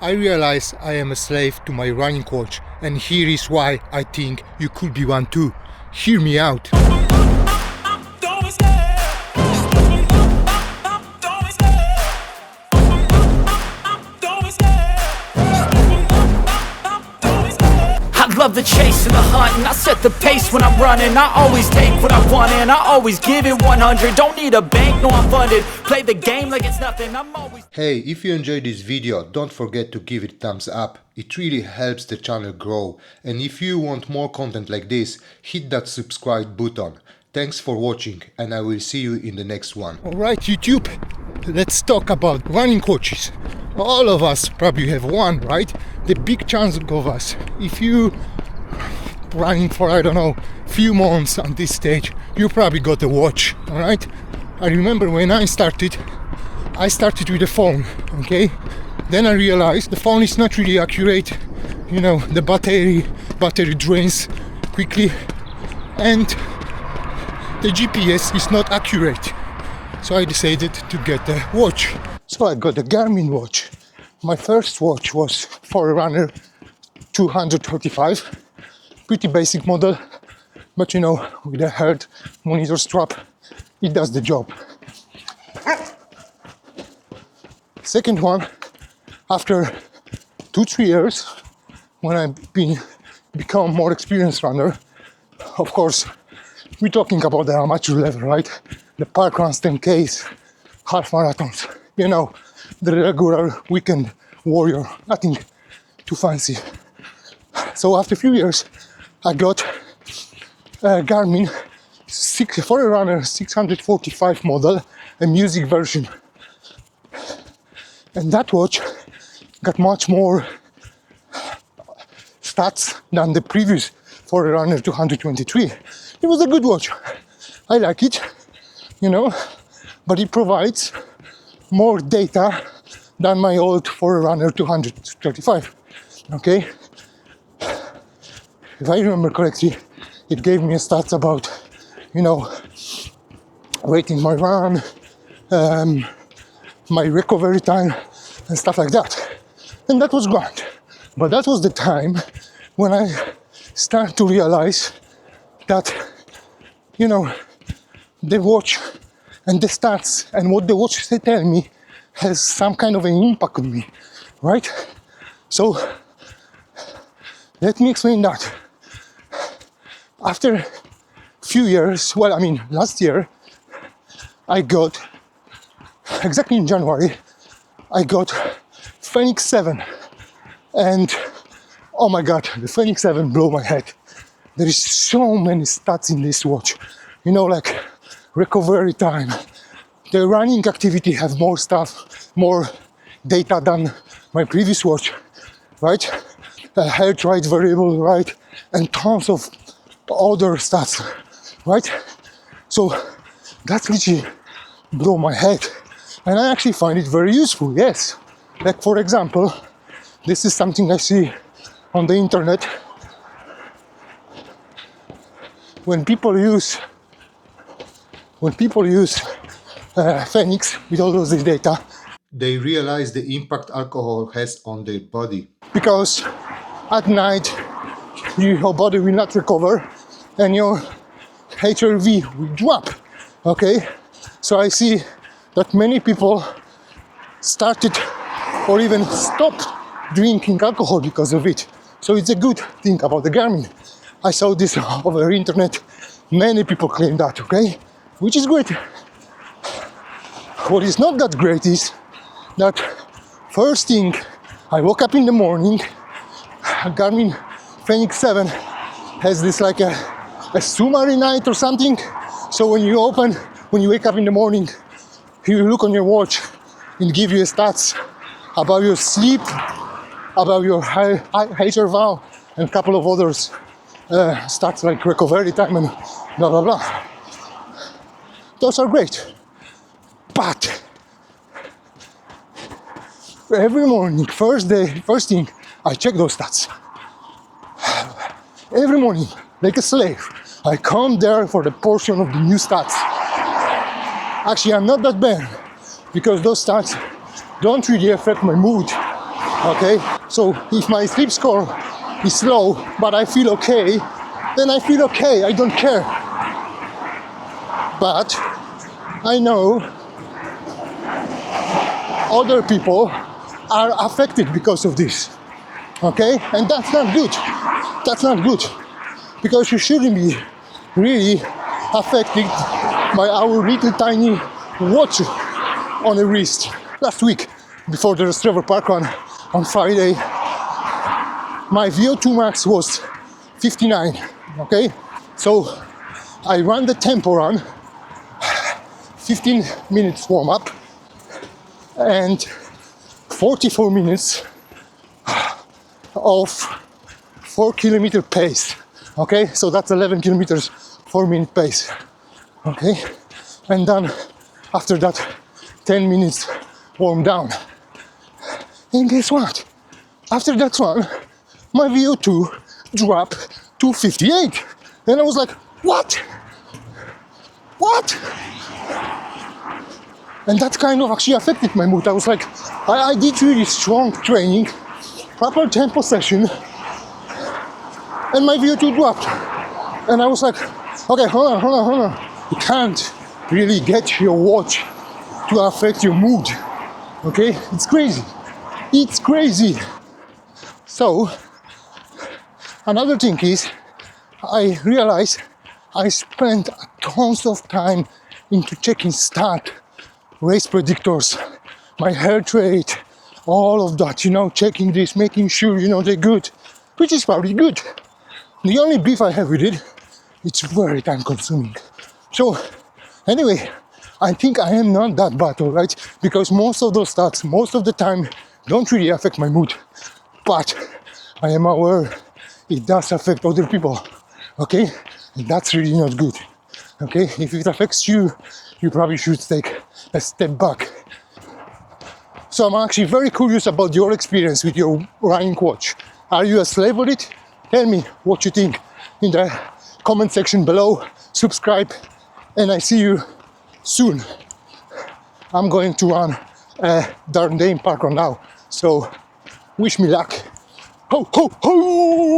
I realize I am a slave to my running coach, and here is why I think you could be one too. Hear me out. I love the chase and the hunt, and I set the pace when I'm running. I always take what I want and I always give it 100. Don't need a bank, no I'm funded. Play the game like it's nothing, I'm always... Hey, if you enjoyed this video, don't forget to give it a thumbs up. It really helps the channel grow. And if you want more content like this, hit that subscribe button. Thanks for watching, and I will see you in the next one. Alright YouTube, let's talk about running coaches. All of us probably have one, right? The big chance of us, if you running for, I don't know, few months on this stage, you probably got a watch, alright? I remember when I started with a phone, okay? Then I realized the phone is not really accurate, you know, the battery drains quickly, and the GPS is not accurate. So I decided to get a watch. So I got a Garmin watch. My first watch was Forerunner 235, pretty basic model, but you know, with a heart monitor strap, it does the job. Second one, after 2-3 years, when I've become more experienced runner, of course, we're talking about the amateur level, right? The park runs, 10Ks, half marathons, you know, the regular weekend warrior, nothing too fancy. So after a few years, I got a Garmin Forerunner 645 model, a music version. And that watch got much more stats than the previous Forerunner 223. It was a good watch. I like it, you know, but it provides more data than my old Forerunner 235. Okay? If I remember correctly, it gave me stats about, you know, rating my run, my recovery time, and stuff like that. And that was grand. But that was the time when I started to realize that, you know, the watch and the stats and what the watch they tell me has some kind of an impact on me, right? So let me explain that. After a few years, well, I mean, last year, I got, exactly in January, I got Fenix 7. And oh my God, the Fenix 7 blew my head. There is so many stats in this watch. You know, like recovery time, the running activity have more stuff, more data than my previous watch, right? Heart rate variable, right? And tons of other stats, right? So that literally blew my head. And I actually find it very useful, yes. Like for example, this is something I see on the internet. When people use Fenix with all those data, they realize the impact alcohol has on their body. Because at night, your body will not recover and your HRV will drop, okay? So I see that many people started or even stopped drinking alcohol because of it. So it's a good thing about the Garmin. I saw this over the internet. Many people claim that, okay? Which is great. What is not that great is that first thing, I woke up in the morning, Garmin Fenix 7 has this like a summary night or something. So when you wake up in the morning, you look on your watch and give you stats about your sleep, about your HRV, and a couple of others stats like recovery time and blah blah blah. Those are great, but every morning, first thing, I check those stats. Every morning, like a slave, I come there for the portion of the new stats. Actually, I'm not that bad because those stats don't really affect my mood. Okay, so if my sleep score is low, but I feel okay, then I feel okay, I don't care. But I know other people are affected because of this. Okay, and that's not good. That's not good, because you shouldn't be really affected by our little tiny watch on the wrist. Last week, before the Trevor Park run on Friday, my VO2 max was 59. Okay, so I ran the tempo run, 15 minutes warm up, and 44 minutes of 4-kilometer pace. Okay, so that's 11 kilometers 4-minute pace. Okay, and then after that 10 minutes warm down. And guess what? After that one, my VO2 dropped to 58. And I was like, what? What? And that kind of actually affected my mood. I was like, I did really strong training, proper tempo session, and my VO2 dropped. And I was like, okay, hold on. You can't really get your watch to affect your mood. Okay, it's crazy. It's crazy. So, another thing is, I realized I spent tons of time into checking stat, race predictors, my heart rate, all of that, checking this, making sure, they're good, which is probably good. The only beef I have with it, it's very time consuming. So, anyway, I think I am not that bad, alright? Because most of those stats, most of the time, don't really affect my mood. But I am aware it does affect other people, okay? And that's really not good, okay? If it affects you, you probably should take a step back. So I'm actually very curious about your experience with your running watch. Are you a slave of it? Tell me what you think in the comment section below. Subscribe, and I see you soon. I'm going to run a Darndale park run now, so wish me luck. Ho, ho, ho!